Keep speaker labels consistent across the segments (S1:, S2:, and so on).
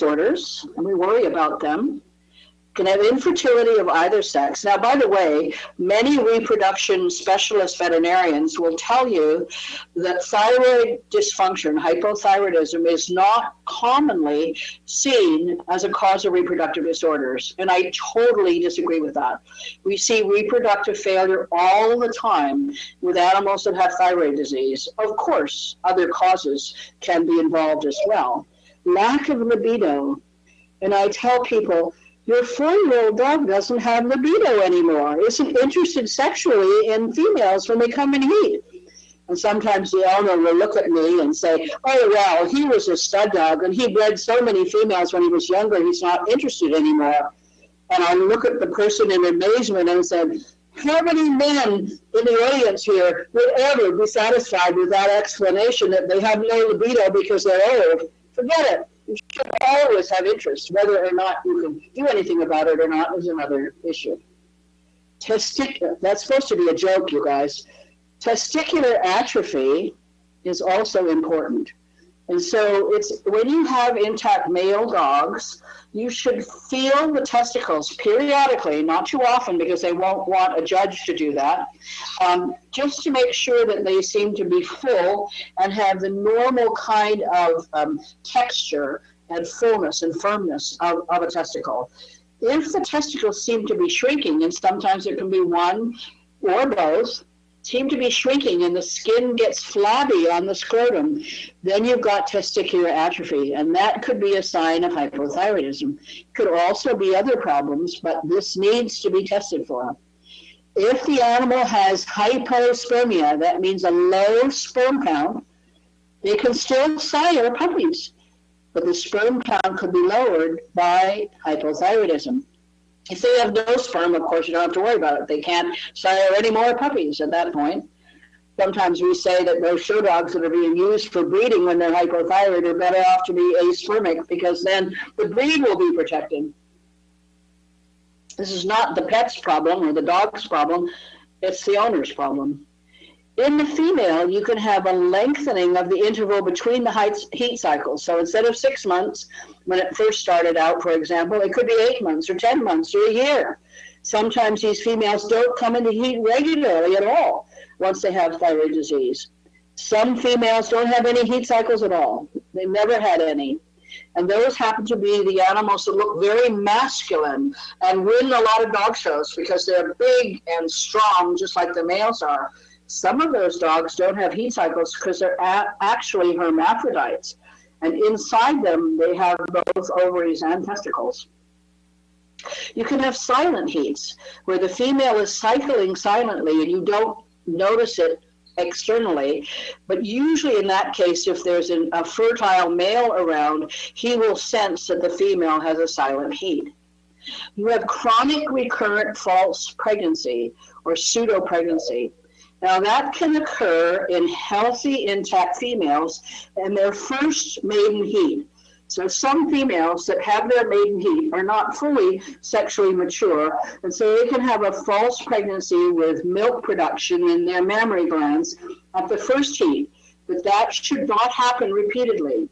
S1: disorders, and we worry about them. Can have infertility of either sex. Now, by the way, many reproduction specialist veterinarians will tell you that thyroid dysfunction, hypothyroidism, is not commonly seen as a cause of reproductive disorders. And I totally disagree with that. We see reproductive failure all the time with animals that have thyroid disease. Of course, other causes can be involved as well. Lack of libido. And I tell people, your 4-year-old dog doesn't have libido anymore, isn't interested sexually in females when they come in heat. And sometimes the owner will look at me and say, oh, well, he was a stud dog and he bred so many females when he was younger, he's not interested anymore. And I look at the person in amazement and said, how many men in the audience here would ever be satisfied with that explanation that they have no libido because they're old? Forget it. You should always have interest. Whether or not you can do anything about it or not is another issue. That's supposed to be a joke, you guys. Testicular atrophy is also important. And so it's when you have intact male dogs, you should feel the testicles periodically, not too often because they won't want a judge to do that, just to make sure that they seem to be full and have the normal kind of texture and fullness and firmness of a testicle. If the testicles seem to be shrinking, and sometimes it can be one or both, seem to be shrinking and the skin gets flabby on the scrotum, then you've got testicular atrophy, and that could be a sign of hypothyroidism. Could also be other problems, but this needs to be tested for. If the animal has hypospermia, that means a low sperm count, they can still sire puppies, but the sperm count could be lowered by hypothyroidism. If they have no sperm, of course, you don't have to worry about it. They can't sire any more puppies at that point. Sometimes we say that those show dogs that are being used for breeding when they're hypothyroid are better off to be aspermic because then the breed will be protected. This is not the pet's problem or the dog's problem. It's the owner's problem. In the female, you can have a lengthening of the interval between the heat cycles. So instead of 6 months, when it first started out, for example, it could be 8 months or 10 months or a year. Sometimes these females don't come into heat regularly at all once they have thyroid disease. Some females don't have any heat cycles at all. They never had any. And those happen to be the animals that look very masculine and win a lot of dog shows because they're big and strong, just like the males are. Some of those dogs don't have heat cycles because they're actually hermaphrodites. And inside them, they have both ovaries and testicles. You can have silent heats, where the female is cycling silently and you don't notice it externally. But usually in that case, if there's a fertile male around, he will sense that the female has a silent heat. You have chronic recurrent false pregnancy or pseudo-pregnancy. Now that can occur in healthy, intact females and their first maiden heat. So some females that have their maiden heat are not fully sexually mature, and so they can have a false pregnancy with milk production in their mammary glands at the first heat, but that should not happen repeatedly.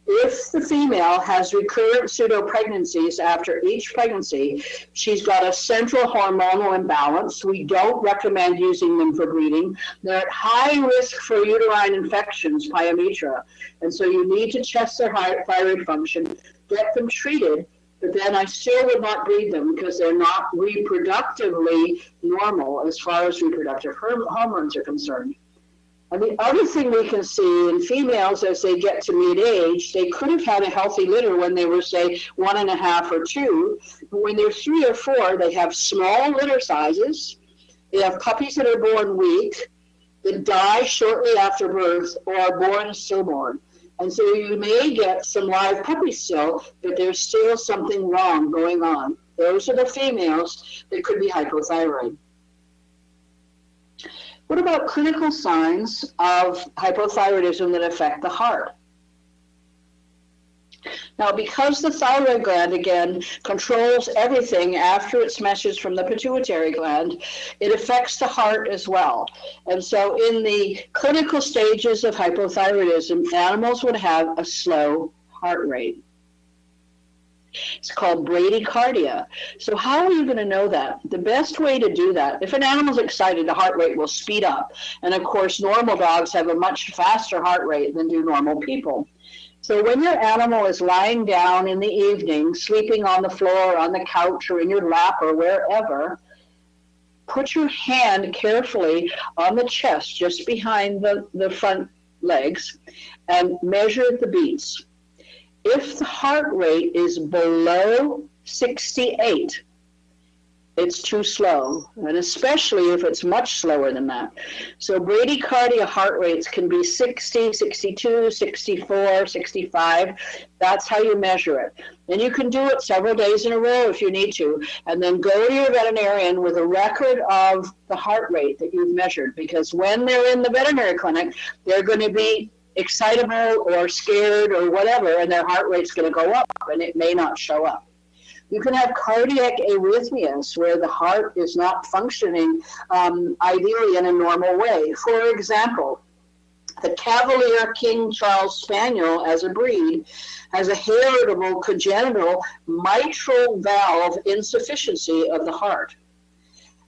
S1: If the female has recurrent pseudo-pregnancies after each pregnancy, she's got a central hormonal imbalance. We don't recommend using them for breeding. They're at high risk for uterine infections, pyometra. And so you need to test their thyroid function, get them treated, but then I still would not breed them because they're not reproductively normal as far as reproductive hormones are concerned. And the other thing we can see in females as they get to mid-age, they could have had a healthy litter when they were, say, 1.5 or 2. But when they're 3 or 4, they have small litter sizes. They have puppies that are born weak, that die shortly after birth, or are born stillborn. And so you may get some live puppies still, but there's still something wrong going on. Those are the females that could be hypothyroid. What about clinical signs of hypothyroidism that affect the heart? Now, because the thyroid gland, again, controls everything after its message from the pituitary gland, it affects the heart as well. And so in the clinical stages of hypothyroidism, animals would have a slow heart rate. It's called bradycardia. So how are you going to know that? The best way to do that, if an animal's excited, the heart rate will speed up. And of course, normal dogs have a much faster heart rate than do normal people. So when your animal is lying down in the evening, sleeping on the floor, or on the couch, or in your lap, or wherever, put your hand carefully on the chest, just behind the front legs, and measure the beats. If the heart rate is below 68, it's too slow, and especially if it's much slower than that. So bradycardia heart rates can be 60, 62, 64, 65. That's how you measure it. And you can do it several days in a row if you need to, and then go to your veterinarian with a record of the heart rate that you've measured, because when they're in the veterinary clinic, they're going to be excitable or scared or whatever, and their heart rate's going to go up, and it may not show up. You can have cardiac arrhythmias where the heart is not functioning ideally in a normal way. For example, the Cavalier King Charles Spaniel as a breed has a heritable congenital mitral valve insufficiency of the heart.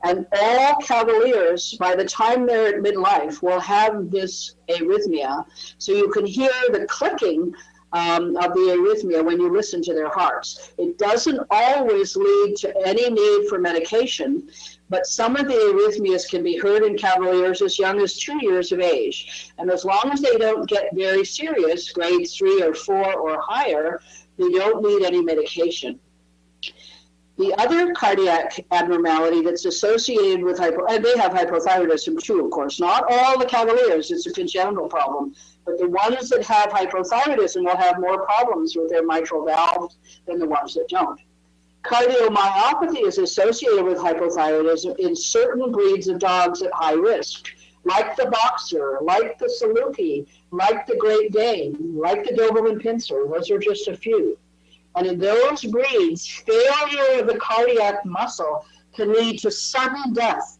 S1: And all Cavaliers, by the time they're at midlife, will have this arrhythmia. So you can hear the clicking of the arrhythmia when you listen to their hearts. It doesn't always lead to any need for medication, but some of the arrhythmias can be heard in Cavaliers as young as 2 years of age. And as long as they don't get very serious, grade 3 or 4 or higher, they don't need any medication. The other cardiac abnormality that's associated with and they have hypothyroidism too, of course. Not all the Cavaliers, it's a congenital problem, but the ones that have hypothyroidism will have more problems with their mitral valve than the ones that don't. Cardiomyopathy is associated with hypothyroidism in certain breeds of dogs at high risk, like the Boxer, like the Saluki, like the Great Dane, like the Doberman Pinscher. Those are just a few. And in those breeds, failure of the cardiac muscle can lead to sudden death.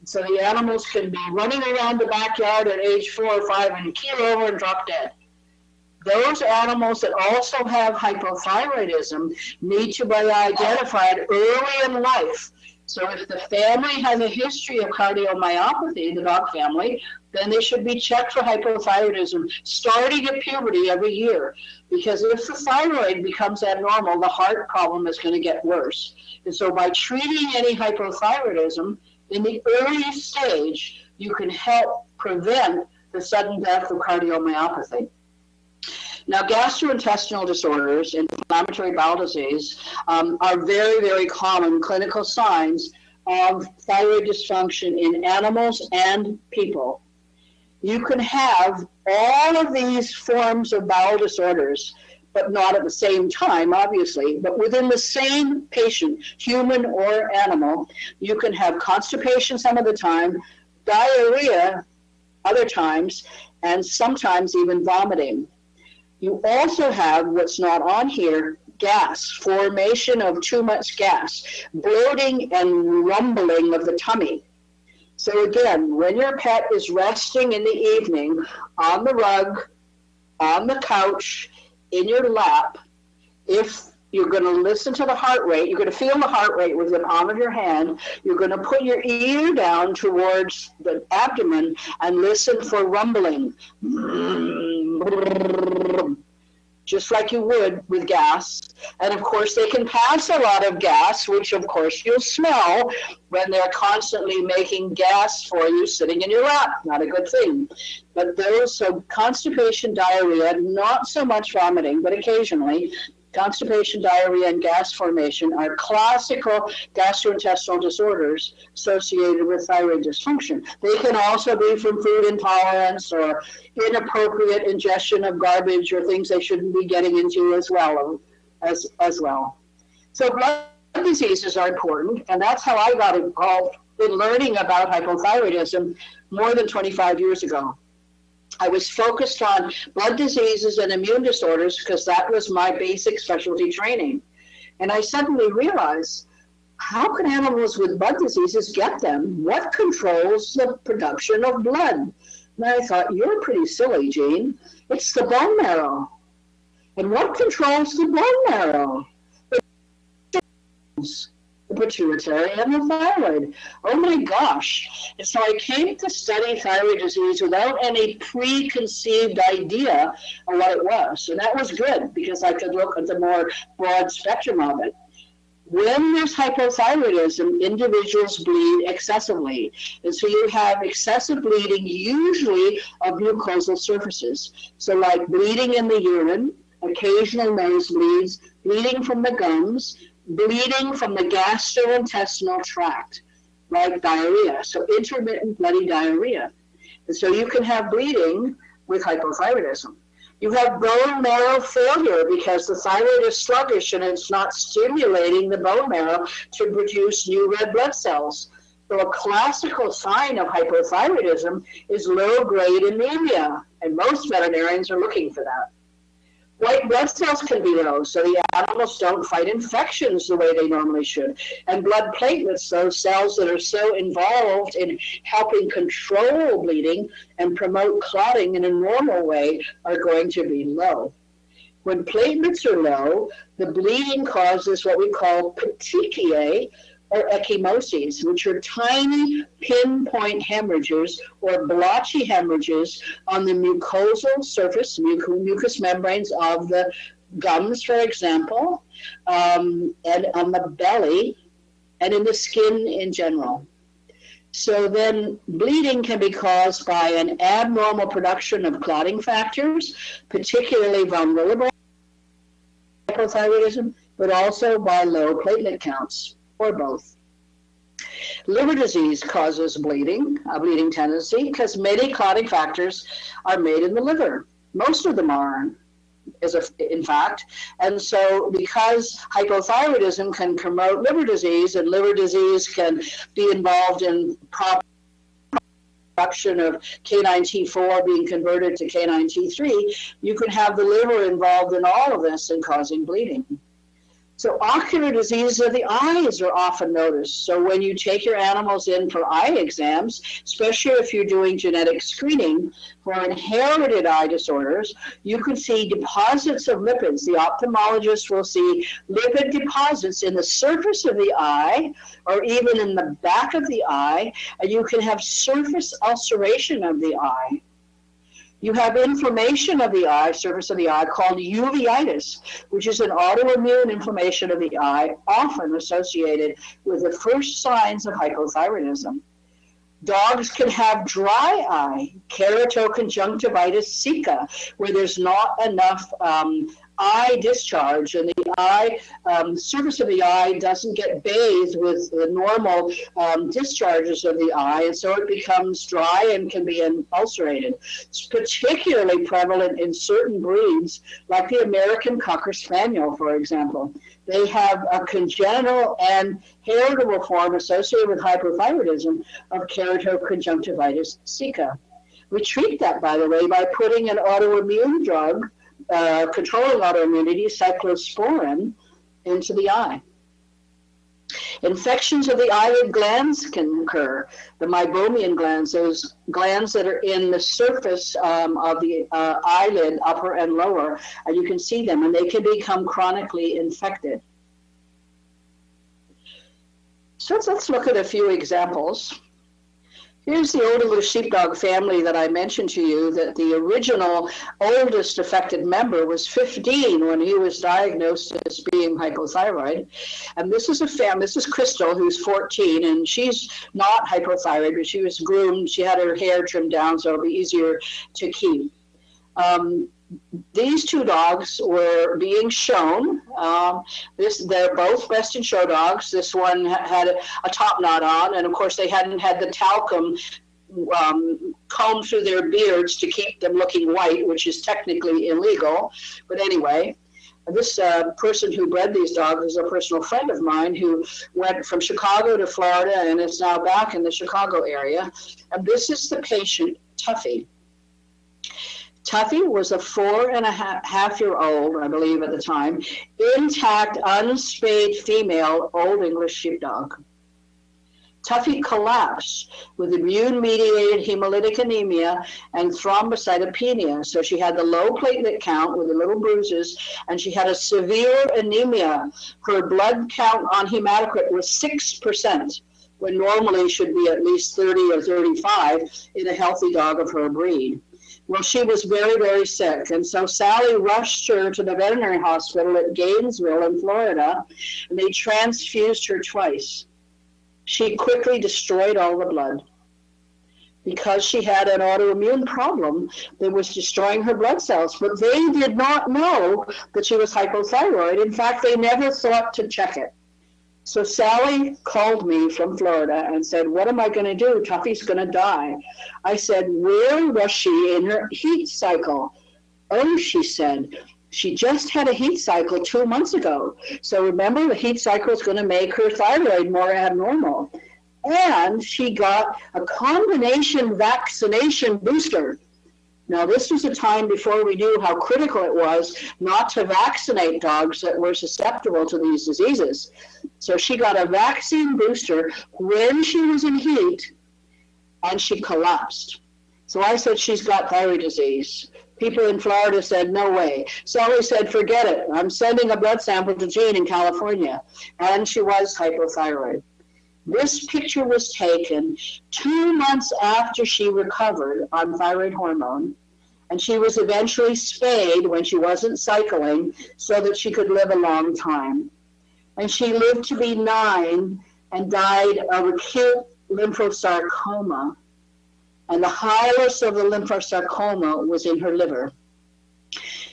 S1: So the animals can be running around the backyard at age 4 or 5 and keel over and drop dead. Those animals that also have hypothyroidism need to be identified early in life. So if the family has a history of cardiomyopathy, the dog family, then they should be checked for hypothyroidism starting at puberty every year. Because if the thyroid becomes abnormal, the heart problem is going to get worse. And so by treating any hypothyroidism in the early stage, you can help prevent the sudden death of cardiomyopathy. Now, gastrointestinal disorders, inflammatory bowel disease, are very, very common clinical signs of thyroid dysfunction in animals and people. You can have all of these forms of bowel disorders, but not at the same time, obviously, but within the same patient, human or animal. You can have constipation some of the time, diarrhea other times, and sometimes even vomiting. You also have, what's not on here, gas, formation of too much gas, bloating and rumbling of the tummy. So again, when your pet is resting in the evening on the rug, on the couch, in your lap, if you're going to listen to the heart rate, you're going to feel the heart rate with the palm of your hand, you're going to put your ear down towards the abdomen and listen for rumbling. Just like you would with gas. And of course, they can pass a lot of gas, which of course you'll smell when they're constantly making gas for you sitting in your lap. Not a good thing. But those, so constipation, diarrhea, not so much vomiting, but occasionally, constipation, diarrhea, and gas formation are classical gastrointestinal disorders associated with thyroid dysfunction. They can also be from food intolerance or inappropriate ingestion of garbage or things they shouldn't be getting into as well. So blood diseases are important, and that's how I got involved in learning about hypothyroidism more than 25 years ago. I was focused on blood diseases and immune disorders because that was my basic specialty training. And I suddenly realized, how can animals with blood diseases get them? What controls the production of blood? And I thought, you're pretty silly, Jean. It's the bone marrow. And what controls the bone marrow? glands, the pituitary and the thyroid. Oh my gosh. And so I came to study thyroid disease without any preconceived idea of what it was. And that was good because I could look at the more broad spectrum of it. When there's hypothyroidism, individuals bleed excessively. And so you have excessive bleeding, usually of mucosal surfaces. So like bleeding in the urine, occasional nosebleeds, bleeding from the gums, bleeding from the gastrointestinal tract, like diarrhea. So intermittent bloody diarrhea. And so you can have bleeding with hypothyroidism. You have bone marrow failure because the thyroid is sluggish and it's not stimulating the bone marrow to produce new red blood cells. So a classical sign of hypothyroidism is low-grade anemia, and most veterinarians are looking for that. White blood cells can be low, so the animals don't fight infections the way they normally should. And blood platelets, those cells that are so involved in helping control bleeding and promote clotting in a normal way, are going to be low. When platelets are low, the bleeding causes what we call petechiae, or ecchymoses, which are tiny pinpoint hemorrhages or blotchy hemorrhages on the mucosal surface, mucous membranes of the gums, for example, and on the belly, and in the skin in general. So then bleeding can be caused by an abnormal production of clotting factors, particularly vulnerable hypothyroidism, but also by low platelet counts, or both. Liver disease causes bleeding, a bleeding tendency, because many clotting factors are made in the liver. Most of them are, in fact. And so because hypothyroidism can promote liver disease, and liver disease can be involved in production of K9T4 being converted to K9T3, you can have the liver involved in all of this and causing bleeding. So ocular diseases of the eyes are often noticed. So when you take your animals in for eye exams, especially if you're doing genetic screening for inherited eye disorders, you can see deposits of lipids. The ophthalmologist will see lipid deposits in the surface of the eye or even in the back of the eye, and you can have surface ulceration of the eye. You have inflammation of the eye, surface of the eye, called uveitis, which is an autoimmune inflammation of the eye, often associated with the first signs of hypothyroidism. Dogs can have dry eye, keratoconjunctivitis sicca, where there's not enough eye discharge, and the eye, surface of the eye doesn't get bathed with the normal discharges of the eye, and so it becomes dry and can be ulcerated. It's particularly prevalent in certain breeds, like the American Cocker Spaniel, for example. They have a congenital and heritable form associated with hypothyroidism of keratoconjunctivitis sicca. We treat that, by the way, by putting an autoimmune drug, controlling autoimmunity, cyclosporin, into the eye. Infections of the eyelid glands can occur. The meibomian glands, those glands that are in the surface of the eyelid, upper and lower, and you can see them, and they can become chronically infected. So let's look at a few examples. Here's the old English sheepdog family that I mentioned to you, that the original oldest affected member was 15 when he was diagnosed as being hypothyroid. And this is a family, this is Crystal, who's 14, and she's not hypothyroid, but she was groomed. She had her hair trimmed down, so it'll be easier to keep. These two dogs were being shown. They're both best in show dogs. This one had a top knot on, and of course they hadn't had the talcum combed through their beards to keep them looking white, which is technically illegal. But anyway, this person who bred these dogs is a personal friend of mine who went from Chicago to Florida and is now back in the Chicago area. And this is the patient, Tuffy. Tuffy was a 4.5-year-old, I believe at the time, intact, unspayed female Old English sheepdog. Tuffy collapsed with immune-mediated hemolytic anemia and thrombocytopenia. So she had the low platelet count with the little bruises, and she had a severe anemia. Her blood count on hematocrit was 6%, when normally should be at least 30 or 35 in a healthy dog of her breed. Well, she was very, very sick. And so Sally rushed her to the veterinary hospital at Gainesville in Florida, and they transfused her twice. She quickly destroyed all the blood because she had an autoimmune problem that was destroying her blood cells. But they did not know that she was hypothyroid. In fact, they never thought to check it. So Sally called me from Florida and said, what am I going to do? Tuffy's going to die. I said, where was she in her heat cycle? Oh, she said, she just had a heat cycle 2 months ago. So remember, the heat cycle is going to make her thyroid more abnormal. And she got a combination vaccination booster. Now, this was a time before we knew how critical it was not to vaccinate dogs that were susceptible to these diseases. So she got a vaccine booster when she was in heat, and she collapsed. So I said, she's got thyroid disease. People in Florida said, no way. Sally said, forget it. I'm sending a blood sample to Jean in California. And she was hypothyroid. This picture was taken 2 months after she recovered on thyroid hormone, and she was eventually spayed when she wasn't cycling so that she could live a long time. And she lived to be 9 and died of acute lymphosarcoma. And the highest of the lymphosarcoma was in her liver.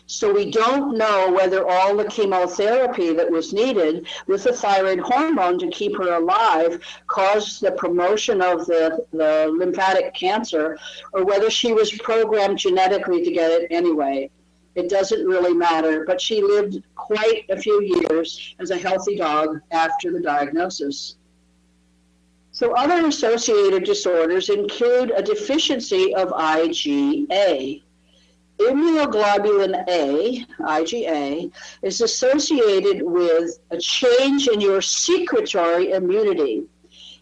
S1: So we don't know whether all the chemotherapy that was needed with the thyroid hormone to keep her alive caused the promotion of the lymphatic cancer, or whether she was programmed genetically to get it anyway. It doesn't really matter, but she lived quite a few years as a healthy dog after the diagnosis. So other associated disorders include a deficiency of IgA. Immunoglobulin A, IgA, is associated with a change in your secretory immunity.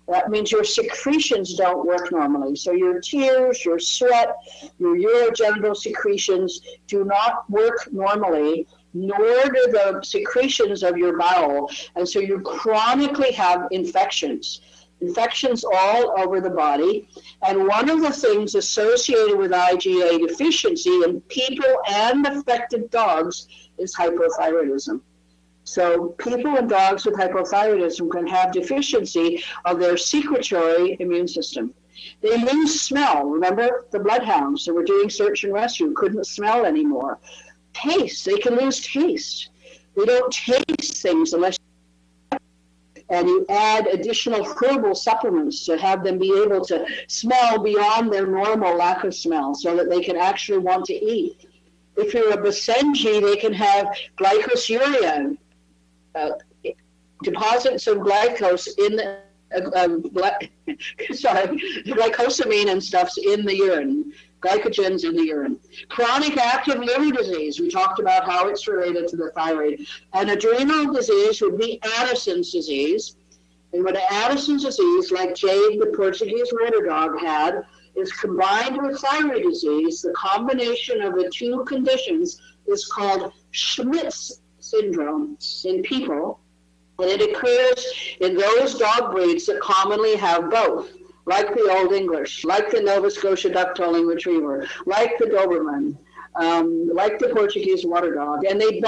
S1: That means your secretions don't work normally. So your tears, your sweat, your urogenital secretions do not work normally, nor do the secretions of your bowel. And so you chronically have infections all over the body. And one of the things associated with IgA deficiency in people and affected dogs is hypothyroidism. So people and dogs with hypothyroidism can have deficiency of their secretory immune system. They lose smell. Remember the bloodhounds that were doing search and rescue couldn't smell anymore. Taste, they can lose taste. They don't taste things unless and you add additional herbal supplements to have them be able to smell beyond their normal lack of smell so that they can actually want to eat. If you're a Basenji, they can have glycosuria, deposits of glycose in the, glycosamine and stuff's in the urine, glycogens in the urine. Chronic active liver disease, we talked about how it's related to the thyroid. And adrenal disease would be Addison's disease. And when Addison's disease, like Jade, the Portuguese water dog, had, is combined with thyroid disease, the combination of the two conditions is called Schmidt's syndrome in people. And it occurs in those dog breeds that commonly have both, like the Old English, like the Nova Scotia duck-tolling retriever, like the Doberman, like the Portuguese water dog. And they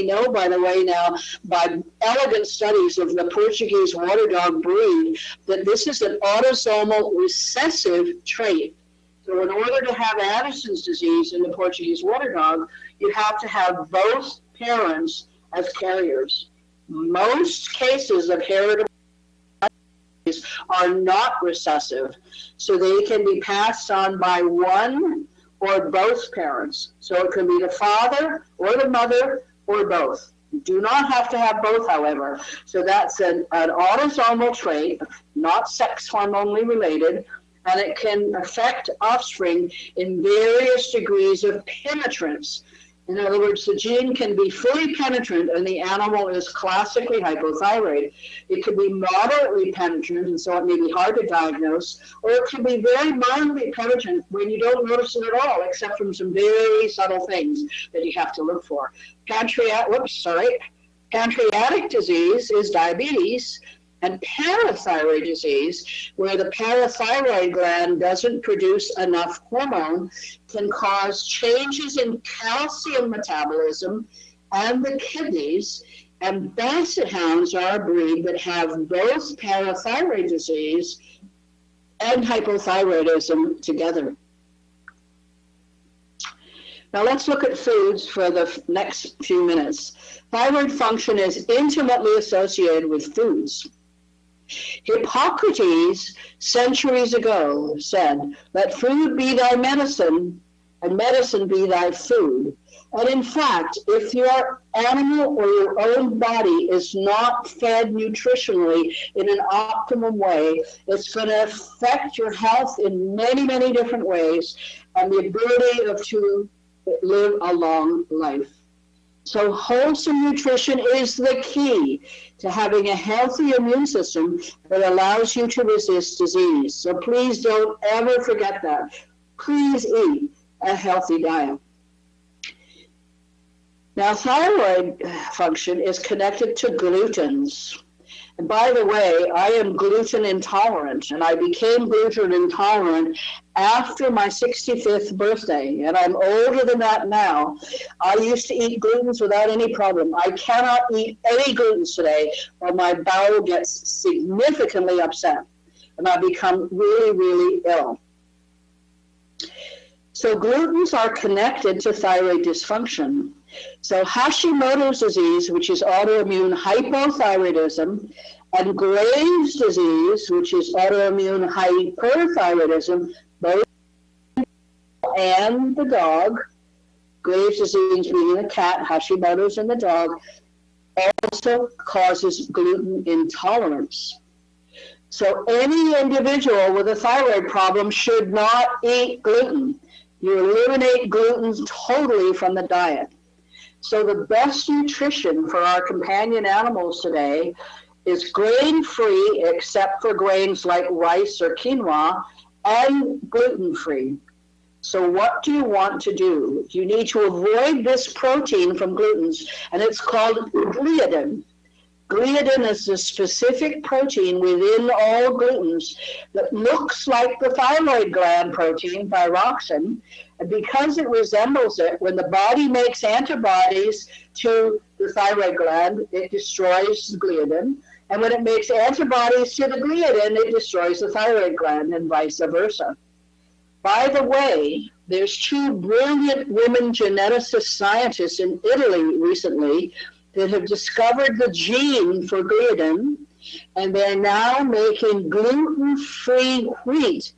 S1: know, by the way, now, by elegant studies of the Portuguese water dog breed, that this is an autosomal recessive trait. So in order to have Addison's disease in the Portuguese water dog, you have to have both parents as carriers. Most cases of heritable are not recessive, so they can be passed on by one or both parents. So it can be the father or the mother or both. You do not have to have both, however. So that's an autosomal trait, not sex hormonally related, and it can affect offspring in various degrees of penetrance. In other words, the gene can be fully penetrant and the animal is classically hypothyroid. It can be moderately penetrant, and so it may be hard to diagnose, or it can be very mildly penetrant when you don't notice it at all, except from some very subtle things that you have to look for. Pancreatic disease is diabetes, and parathyroid disease, where the parathyroid gland doesn't produce enough hormone, can cause changes in calcium metabolism and the kidneys. And basset hounds are a breed that have both parathyroid disease and hypothyroidism together. Now let's look at foods for the next few minutes. Thyroid function is intimately associated with foods. Hippocrates, centuries ago, said, "Let food be thy medicine, and medicine be thy food." And in fact, if your animal or your own body is not fed nutritionally in an optimum way, it's going to affect your health in many, many different ways and the ability to live a long life. So wholesome nutrition is the key to having a healthy immune system that allows you to resist disease. So please don't ever forget that. Please eat a healthy diet. Now, thyroid function is connected to glutens. And by the way, I am gluten intolerant, and I became gluten intolerant after my 65th birthday, and I'm older than that now. I used to eat glutens without any problem. I cannot eat any glutens today, or my bowel gets significantly upset, and I become really, really ill. So glutens are connected to thyroid dysfunction. So Hashimoto's disease, which is autoimmune hypothyroidism, and Graves' disease, which is autoimmune hyperthyroidism, both and the dog, Graves' disease being the cat, Hashimoto's in the dog, also causes gluten intolerance. So any individual with a thyroid problem should not eat gluten. You eliminate gluten totally from the diet. So the best nutrition for our companion animals today is grain-free, except for grains like rice or quinoa, and gluten-free. So what do you want to do? You need to avoid this protein from glutens, and it's called gliadin. Gliadin is a specific protein within all glutens that looks like the thyroid gland protein, thyroxine, and because it resembles it, when the body makes antibodies to the thyroid gland, it destroys the gliadin, and when it makes antibodies to the gliadin, it destroys the thyroid gland, and vice versa. By the way, there's two brilliant women geneticist scientists in Italy recently that have discovered the gene for gliadin, and they're now making gluten-free wheat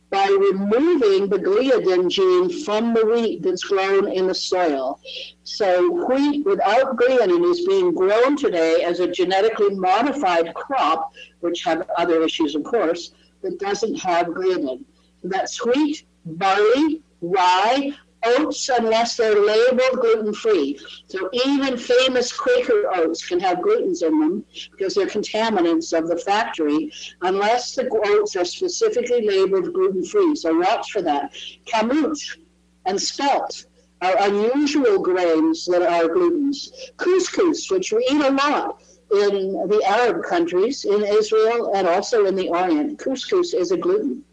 S1: by removing the gliadin gene from the wheat that's grown in the soil. So wheat without gliadin is being grown today as a genetically modified crop, which have other issues, of course, that doesn't have gliadin. So that's wheat, barley, rye, oats, unless they're labeled gluten-free. So even famous Quaker oats can have glutens in them because they're contaminants of the factory, unless the oats are specifically labeled gluten-free. So watch for that. Kamut and spelt are unusual grains that are glutens. Couscous, which we eat a lot in the Arab countries, in Israel, and also in the Orient. Couscous is a gluten.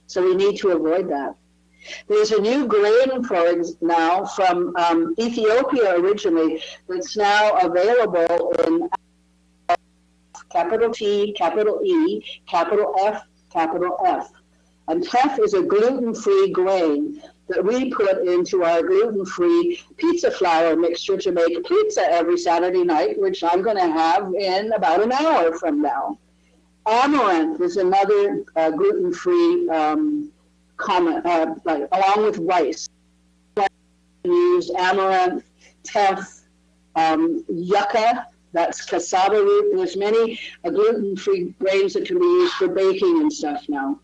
S1: So we need to avoid that. There's a new grain now from Ethiopia originally that's now available in capital T, capital E, capital F, capital F. And teff is a gluten-free grain that we put into our gluten-free pizza flour mixture to make pizza every Saturday night, which I'm going to have in about an hour from now. Amaranth is another gluten-free along with rice. Use amaranth, teff, yucca, that's cassava root. There's many gluten-free grains that can be used for baking and stuff now.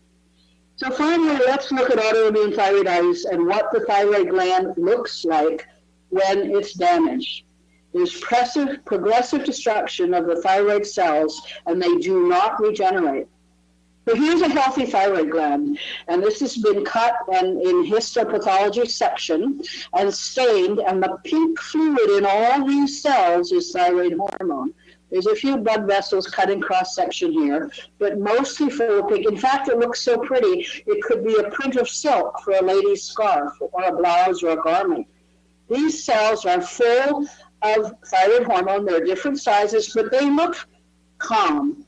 S1: So finally, let's look at autoimmune thyroiditis and what the thyroid gland looks like when it's damaged. There's progressive destruction of the thyroid cells, and they do not regenerate. So here's a healthy thyroid gland, and this has been cut and in histopathology section and stained, and the pink fluid in all these cells is thyroid hormone. There's a few blood vessels cut in cross-section here, but mostly for the pink. In fact, it looks so pretty, it could be a print of silk for a lady's scarf or a blouse or a garment. These cells are full of thyroid hormone. They're different sizes, but they look calm.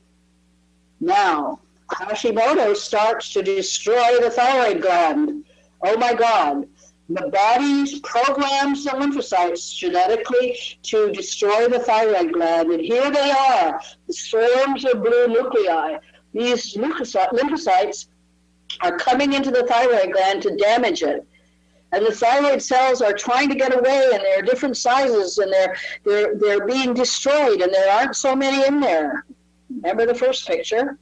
S1: Now, Hashimoto starts to destroy the thyroid gland. Oh my God. The body programs the lymphocytes genetically to destroy the thyroid gland. And here they are, the swarms of blue nuclei. These lymphocytes are coming into the thyroid gland to damage it. And the thyroid cells are trying to get away, and they're different sizes, and they're being destroyed, and there aren't so many in there. Remember the first picture?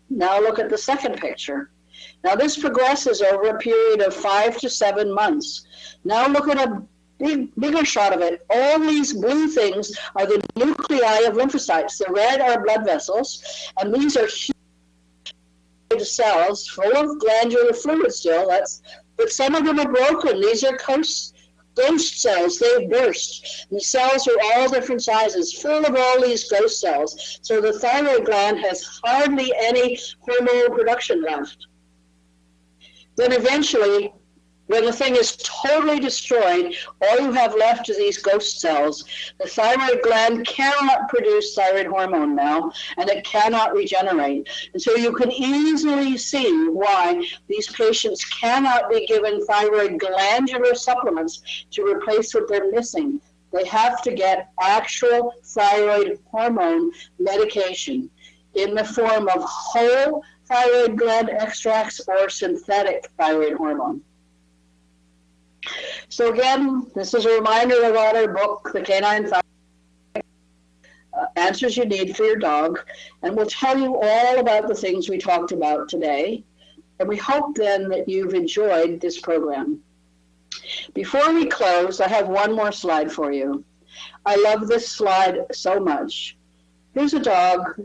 S1: Now look at the second picture. Now this progresses over a period of 5 to 7 months. Now look at a bigger shot of it. All these blue things are the nuclei of lymphocytes. The red are blood vessels, and these are huge cells full of glandular fluid still. But some of them are broken. These are ghost cells. They've burst. The cells are all different sizes, full of all these ghost cells. So the thyroid gland has hardly any hormonal production left. Then eventually, when the thing is totally destroyed, all you have left are these ghost cells. The thyroid gland cannot produce thyroid hormone now, and it cannot regenerate. And so you can easily see why these patients cannot be given thyroid glandular supplements to replace what they're missing. They have to get actual thyroid hormone medication in the form of whole thyroid gland extracts or synthetic thyroid hormone. So again, this is a reminder about our book, The Canine Thyroid, Answers You Need for Your Dog, and we'll tell you all about the things we talked about today. And we hope then that you've enjoyed this program. Before we close, I have one more slide for you. I love this slide so much. Here's a dog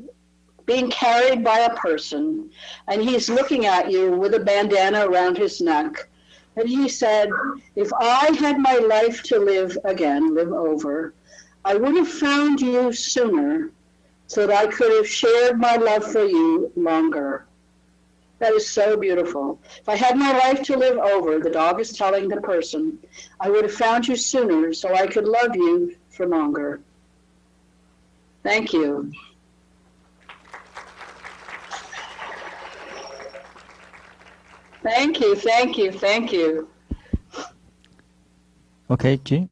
S1: being carried by a person, and he's looking at you with a bandana around his neck. And he said, if I had my life to live again, live over, I would have found you sooner so that I could have shared my love for you longer. That is so beautiful. If I had my life to live over, the dog is telling the person, I would have found you sooner so I could love you for longer. Thank you. Thank you, thank you, thank you.
S2: Okay, Jean.